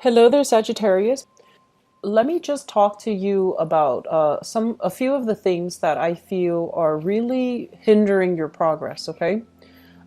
Hello there, Sagittarius. Let me just talk to you about a few of the things that I feel are really hindering your progress. Okay,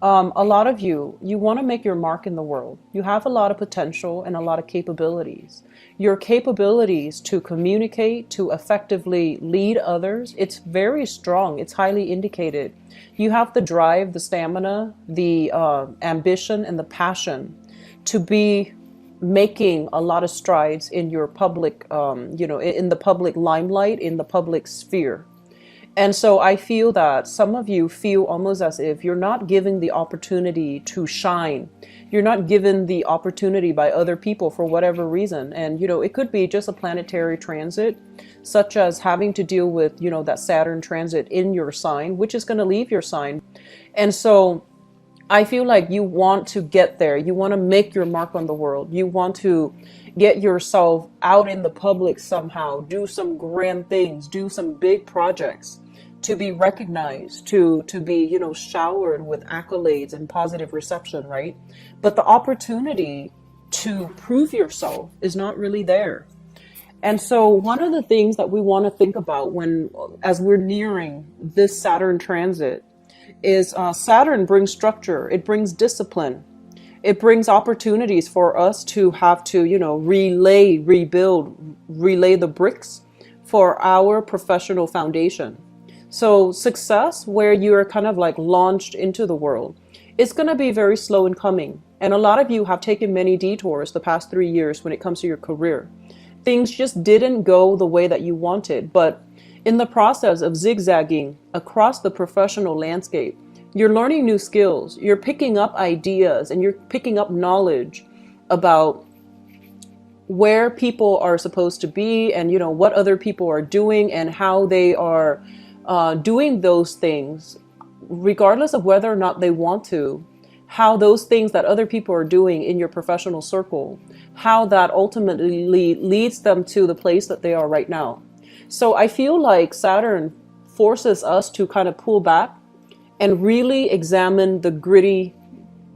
a lot of you want to make your mark in the world. You have a lot of potential and a lot of capabilities. Your capabilities to communicate, to effectively lead others, it's very strong. It's highly indicated. You have the drive, the stamina, the ambition, and the passion to be making a lot of strides in your public, in the public limelight, in the public sphere. And so I feel that some of you feel almost as if you're not given the opportunity to shine. You're not given the opportunity by other people for whatever reason. And, it could be just a planetary transit, such as having to deal with, that Saturn transit in your sign, which is going to leave your sign. And so I feel like you want to get there. You want to make your mark on the world. You want to get yourself out in the public somehow, do some grand things, do some big projects to be recognized, to be, showered with accolades and positive reception, right? But the opportunity to prove yourself is not really there. And so one of the things that we want to think about as we're nearing this Saturn transit is Saturn brings structure, it brings discipline, it brings opportunities for us to have to, relay the bricks for our professional foundation. So success, where you're kind of like launched into the world, it's going to be very slow in coming. And a lot of you have taken many detours the past 3 years when it comes to your career. Things just didn't go the way that you wanted, but in the process of zigzagging across the professional landscape, you're learning new skills, you're picking up ideas, and you're picking up knowledge about where people are supposed to be and, what other people are doing and how they are doing those things, regardless of whether or not they want to, how those things that other people are doing in your professional circle, how that ultimately leads them to the place that they are right now. So I feel like Saturn forces us to kind of pull back and really examine the gritty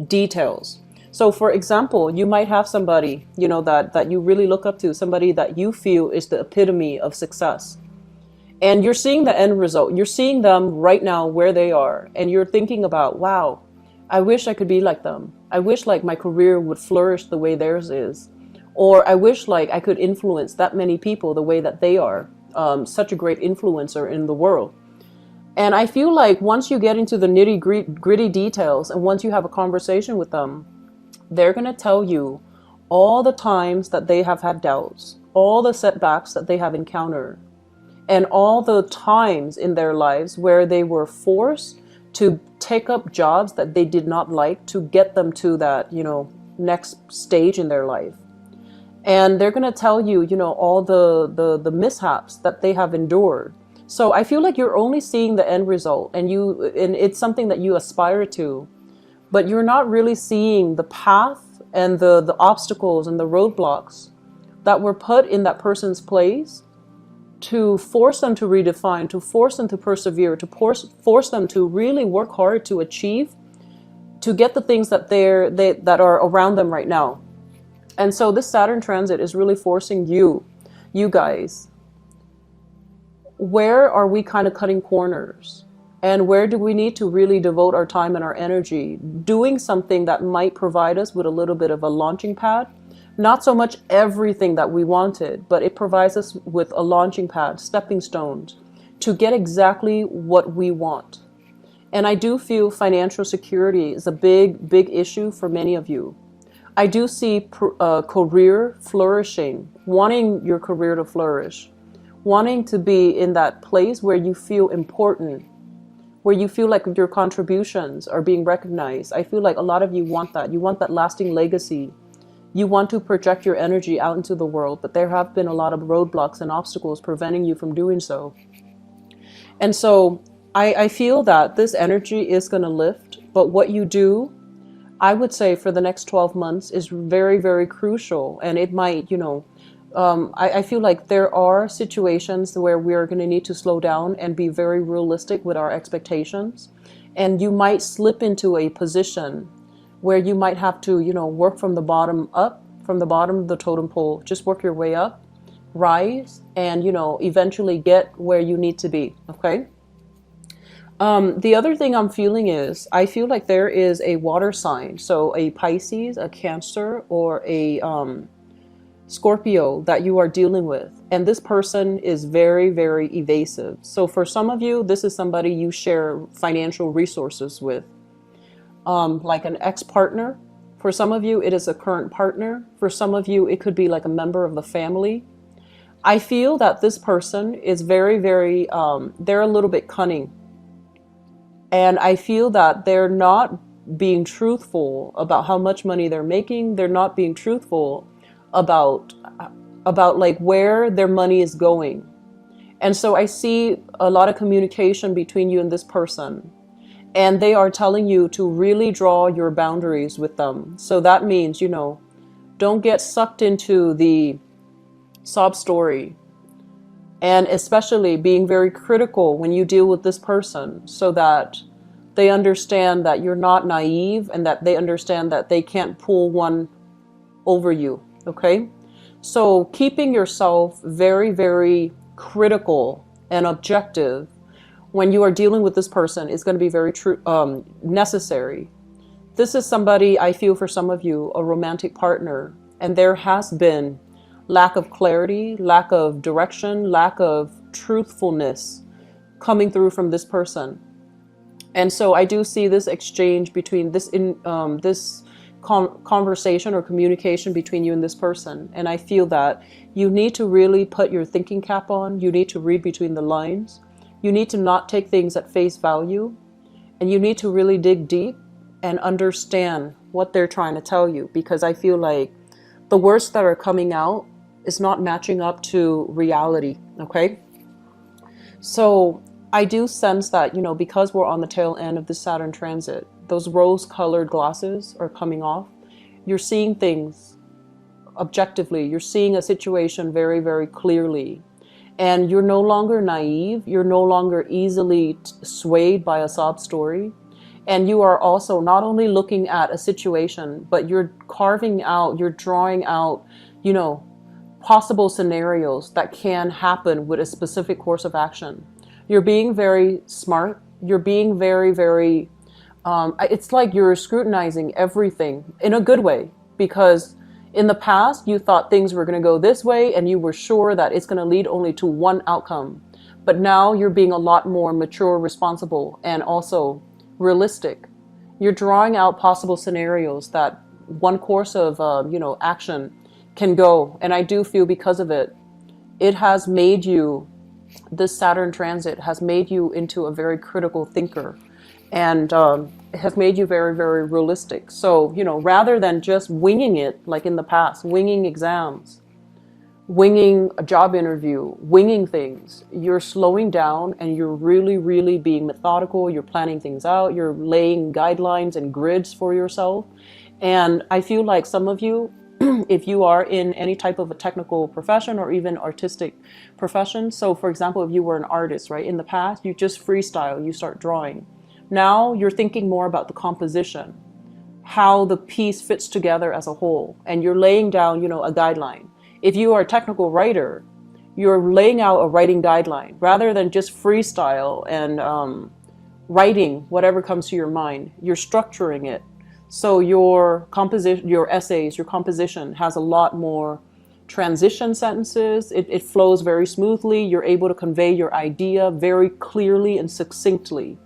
details. So for example, you might have somebody, that you really look up to, somebody that you feel is the epitome of success. And you're seeing the end result. You're seeing them right now where they are. And you're thinking about, wow, I wish I could be like them. I wish like my career would flourish the way theirs is. Or I wish like I could influence that many people the way that they are. Such a great influencer in the world. And I feel like once you get into the gritty details and once you have a conversation with them, they're going to tell you all the times that they have had doubts, all the setbacks that they have encountered, and all the times in their lives where they were forced to take up jobs that they did not like to get them to that, next stage in their life. And they're going to tell you, all the mishaps that they have endured. So I feel like you're only seeing the end result and it's something that you aspire to, but you're not really seeing the path and the obstacles and the roadblocks that were put in that person's place to force them to redefine, to force them to persevere, to force them to really work hard to achieve, to get the things that that are around them right now. And so this Saturn transit is really forcing you guys, where are we kind of cutting corners? And where do we need to really devote our time and our energy doing something that might provide us with a little bit of a launching pad? Not so much everything that we wanted, but it provides us with a launching pad, stepping stones to get exactly what we want. And I do feel financial security is a big, big issue for many of you. I do see career flourishing, wanting your career to flourish, wanting to be in that place where you feel important, where you feel like your contributions are being recognized. I feel like a lot of you want that. You want that lasting legacy. You want to project your energy out into the world, but there have been a lot of roadblocks and obstacles preventing you from doing so. And so I feel that this energy is going to lift, but what you do, I would say for the next 12 months is very, very crucial. And it might, I feel like there are situations where we're going to need to slow down and be very realistic with our expectations. And you might slip into a position where you might have to, work from the bottom up, from the bottom of the totem pole. Just work your way up, rise, and, you know, eventually get where you need to be, okay? The other thing I'm feeling is, I feel like there is a water sign, so a Pisces, a Cancer, or a Scorpio that you are dealing with. And this person is very, very evasive. So for some of you, this is somebody you share financial resources with, like an ex-partner. For some of you, it is a current partner. For some of you, it could be like a member of the family. I feel that this person is very, very, they're a little bit cunning. And I feel that they're not being truthful about how much money they're making. They're not being truthful about like where their money is going. And so I see a lot of communication between you and this person. And they are telling you to really draw your boundaries with them. So that means, you know, don't get sucked into the sob story. And especially being very critical when you deal with this person, so that they understand that you're not naive, and that they understand that they can't pull one over you, okay? So keeping yourself very, very critical and objective when you are dealing with this person is going to be very necessary. This is somebody, I feel for some of you, a romantic partner, and there has been lack of clarity, lack of direction, lack of truthfulness coming through from this person. And so I do see this exchange between this conversation or communication between you and this person. And I feel that you need to really put your thinking cap on. You need to read between the lines. You need to not take things at face value. And you need to really dig deep and understand what they're trying to tell you. Because I feel like the words that are coming out is not matching up to reality, okay? So I do sense that, you know, because we're on the tail end of the Saturn transit, those rose-colored glasses are coming off. You're seeing things objectively. You're seeing a situation very, very clearly. And you're no longer naive. You're no longer easily swayed by a sob story. And you are also not only looking at a situation, but you're carving out, you're drawing out, you know, possible scenarios that can happen with a specific course of action. You're being very smart. You're being very, very, it's like you're scrutinizing everything in a good way, because in the past you thought things were going to go this way and you were sure that it's going to lead only to one outcome. But now you're being a lot more mature, responsible, and also realistic. You're drawing out possible scenarios that one course of, you know, action can go. And I do feel because of it, it has made you, this Saturn transit has made you into a very critical thinker, and it has made you very, very realistic. So, you know, rather than just winging it like in the past, winging exams, winging a job interview, winging things, you're slowing down and you're really, really being methodical. You're planning things out. You're laying guidelines and grids for yourself. And I feel like some of you, if you are in any type of a technical profession or even artistic profession. So for example, if you were an artist, right? In the past, you just freestyle, you start drawing. Now you're thinking more about the composition, how the piece fits together as a whole. And you're laying down, you know, a guideline. If you are a technical writer, you're laying out a writing guideline rather than just freestyle and writing whatever comes to your mind. You're structuring it. So your composition, your essays, your composition has a lot more transition sentences. It flows very smoothly. You're able to convey your idea very clearly and succinctly.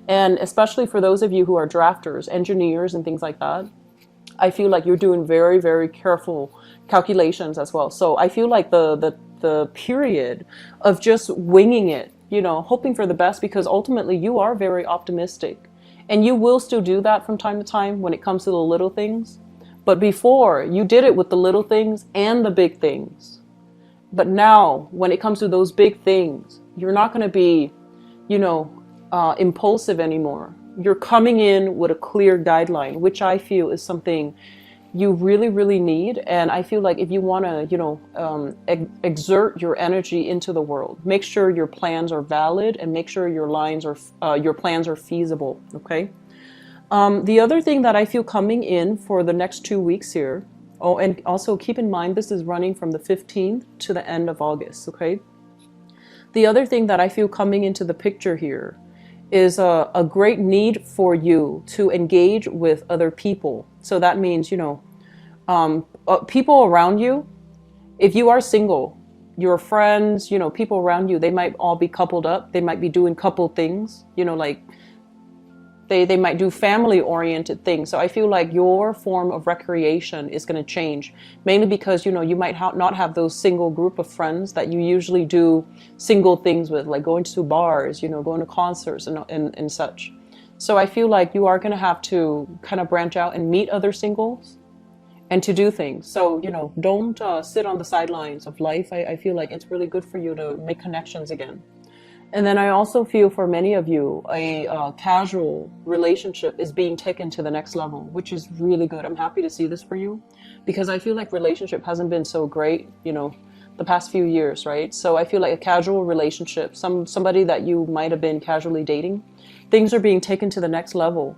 And especially for those of you who are drafters, engineers, and things like that, I feel like you're doing very, very careful calculations as well. So I feel like the period of just winging it, you know, hoping for the best, because ultimately you are very optimistic. And you will still do that from time to time when it comes to the little things. But before, you did it with the little things and the big things. But now, when it comes to those big things, you're not going to be, you know, impulsive anymore. You're coming in with a clear guideline, which I feel is something you really, really need. And I feel like if you want to, you know, exert your energy into the world, make sure your plans are valid and make sure your plans are feasible. Okay. The other thing that I feel coming in for the next 2 weeks here, Oh, and also keep in mind, this is running from the 15th to the end of August, okay? The other thing that I feel coming into the picture here is a great need for you to engage with other people. So that means, people around you, if you are single, your friends, people around you, they might all be coupled up. They might be doing couple things, like they might do family oriented things. So I feel like your form of recreation is going to change, mainly because, you might not have those single group of friends that you usually do single things with, like going to bars, going to concerts and such. So I feel like you are going to have to kind of branch out and meet other singles and to do things. So, don't sit on the sidelines of life. I feel like it's really good for you to make connections again. And then I also feel for many of you, a casual relationship is being taken to the next level, which is really good. I'm happy to see this for you because I feel like relationship hasn't been so great, the past few years, right? So I feel like a casual relationship, somebody that you might have been casually dating, things are being taken to the next level.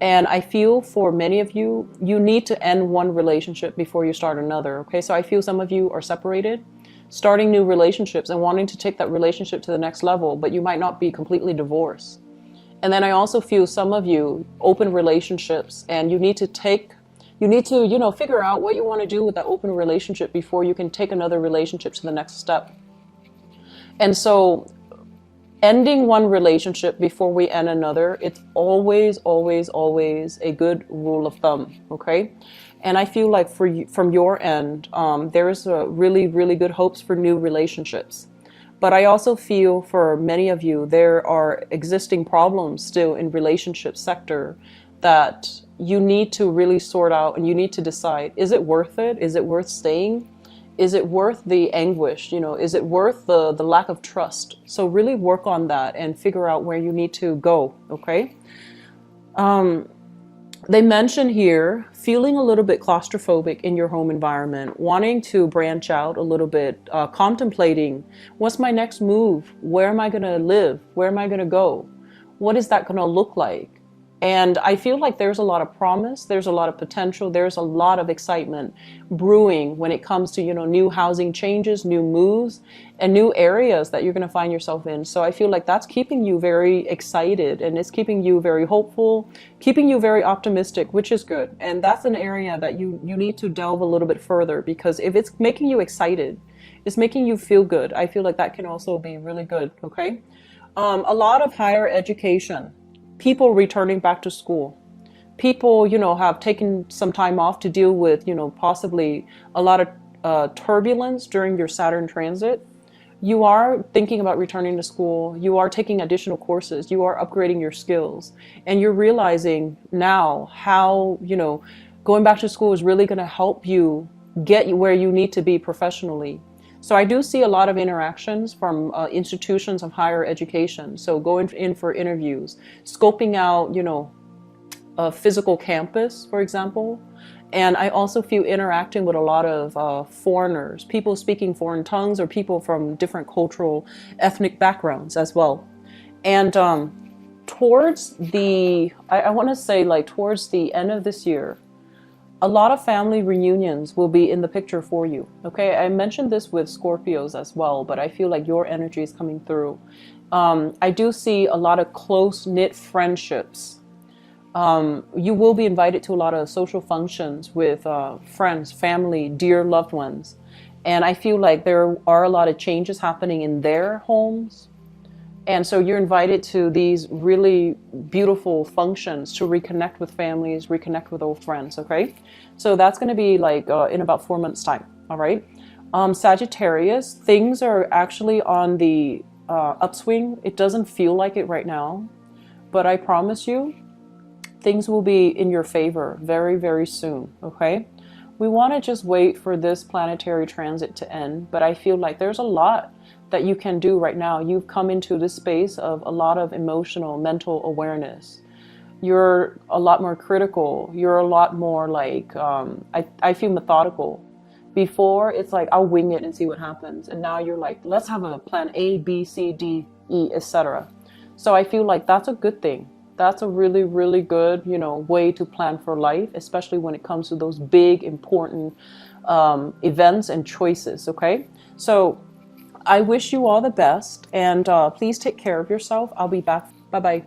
And I feel for many of you, you need to end one relationship before you start another, okay? So I feel some of you are separated, starting new relationships and wanting to take that relationship to the next level, but you might not be completely divorced. And then I also feel some of you open relationships and you need to figure out what you want to do with that open relationship before you can take another relationship to the next step. And so ending one relationship before we end another, it's always, always, always a good rule of thumb, okay? And I feel like from your end, there's a really, really good hopes for new relationships. But I also feel for many of you, there are existing problems still in relationship sector that you need to really sort out, and you need to decide, is it worth it? Is it worth staying? Is it worth the anguish? Is it worth the lack of trust? So really work on that and figure out where you need to go, okay? They mention here feeling a little bit claustrophobic in your home environment, wanting to branch out a little bit, contemplating, what's my next move? Where am I going to live? Where am I going to go? What is that going to look like? And I feel like there's a lot of promise, there's a lot of potential, there's a lot of excitement brewing when it comes to, new housing changes, new moves, and new areas that you're going to find yourself in. So I feel like that's keeping you very excited, and it's keeping you very hopeful, keeping you very optimistic, which is good. And that's an area that you need to delve a little bit further, because if it's making you excited, it's making you feel good, I feel like that can also be really good, okay? A lot of higher education. People returning back to school. People, have taken some time off to deal with, possibly a lot of turbulence during your Saturn transit. You are thinking about returning to school. You are taking additional courses. You are upgrading your skills. And you're realizing now how, going back to school is really going to help you get where you need to be professionally. So I do see a lot of interactions from institutions of higher education. So going in for interviews, scoping out, a physical campus, for example. And I also feel interacting with a lot of foreigners, people speaking foreign tongues, or people from different cultural, ethnic backgrounds as well. And towards I want to say like towards the end of this year, a lot of family reunions will be in the picture for you, okay? I mentioned this with Scorpios as well, but I feel like your energy is coming through. I do see a lot of close-knit friendships. You will be invited to a lot of social functions with friends, family, dear loved ones. And I feel like there are a lot of changes happening in their homes. And so you're invited to these really beautiful functions to reconnect with families, reconnect with old friends, okay? So that's going to be like in about 4 months' time, all right? Sagittarius, things are actually on the upswing. It doesn't feel like it right now, but I promise you, things will be in your favor very, very soon, okay? We want to just wait for this planetary transit to end, but I feel like there's a lot that you can do right now. You've come into this space of a lot of emotional, mental awareness. You're a lot more critical. You're a lot more like, I feel methodical. Before, it's like, I'll wing it and see what happens. And now you're like, let's have a plan A, B, C, D, E, etc. So I feel like that's a good thing. That's a really, really good, way to plan for life, especially when it comes to those big, important events and choices. Okay. So I wish you all the best, and please take care of yourself. I'll be back. Bye bye.